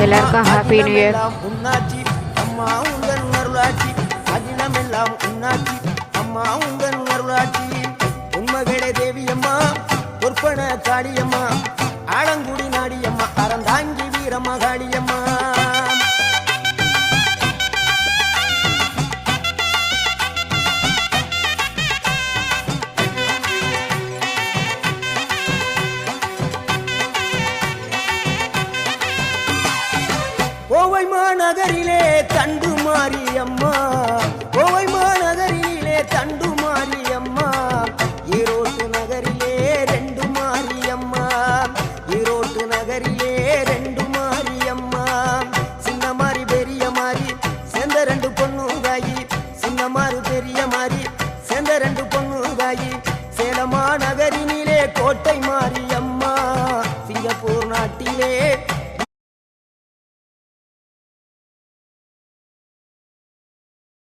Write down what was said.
எல்லாருக்கும் happy new year. உன்னாச்சி அம்மா உங்கள் அருளாட்சி, அகிலமெல்லாம் உன்னாச்சி அம்மா உங்கள் அருளாட்சி. உண்மகளே தேவியம்மா, பொற்பன காளியம்மா, ஆலங்குடி நாடியம்மா, அறந்தாங்கி வீரம்மா காளியம்மா. கோவை மாநகரிலே தண்டு மாரியம்மா, கோவை